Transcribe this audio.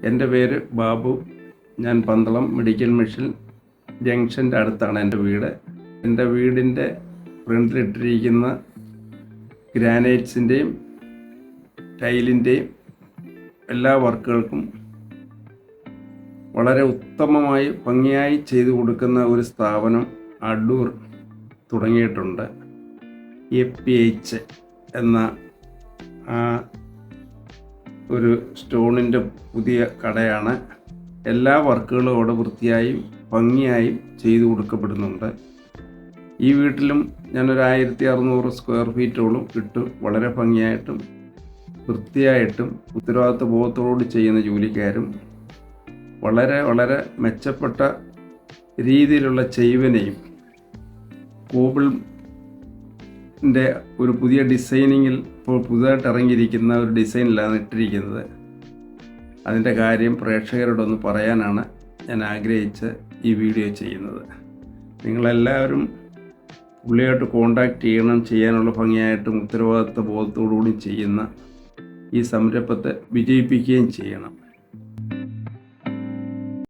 എൻ്റെ പേര് ബാബു. ഞാൻ പന്തളം മെഡിക്കൽ മിഷൻ ജംഗ്ഷൻ്റെ അടുത്താണ് എൻ്റെ വീട്. എൻ്റെ വീടിൻ്റെ ഫ്രണ്ടിലിട്ടിരിക്കുന്ന ഗ്രാനൈറ്റ്സിൻ്റെയും ടൈലിൻ്റെയും എല്ലാ വർക്കുകൾക്കും വളരെ ഉത്തമമായി ഭംഗിയായി ചെയ്തു കൊടുക്കുന്ന ഒരു സ്ഥാപനം അടൂർ തുടങ്ങിയിട്ടുണ്ട്. APH എന്ന ഒരു സ്റ്റോണിൻ്റെ പുതിയ കടയാണ്. എല്ലാ വർക്കുകളും അവിടെ വൃത്തിയായും ഭംഗിയായും ചെയ്തു കൊടുക്കപ്പെടുന്നുണ്ട്. ഈ വീട്ടിലും ഞാനൊരു 1600 സ്ക്വയർ ഫീറ്റോളം ഇട്ട് വളരെ ഭംഗിയായിട്ടും വൃത്തിയായിട്ടും ഉത്തരവാദിത്വ ബോധത്തോട് ചെയ്യുന്ന ജോലിക്കാരും വളരെ വളരെ മെച്ചപ്പെട്ട രീതിയിലുള്ള ചെയ്വനെയും കോബിളിൻ്റെ ഒരു പുതിയ ഡിസൈനിങ്ങിൽ ഇപ്പോൾ പുതുതായിട്ട് ഇറങ്ങിയിരിക്കുന്ന ഒരു ഡിസൈനിലാണ് ഇട്ടിരിക്കുന്നത്. അതിൻ്റെ കാര്യം പ്രേക്ഷകരോടൊന്ന് പറയാനാണ് ഞാൻ ആഗ്രഹിച്ച് ഈ വീഡിയോ ചെയ്യുന്നത്. നിങ്ങളെല്ലാവരും പുള്ളിയായിട്ട് കോണ്ടാക്ട് ചെയ്യാനുള്ള ഭംഗിയായിട്ടും ഉത്തരവാദിത്വ ബോധത്തോടുകൂടി ചെയ്യുന്ന ഈ സംരംഭത്തെ വിജയിപ്പിക്കുകയും ചെയ്യണം.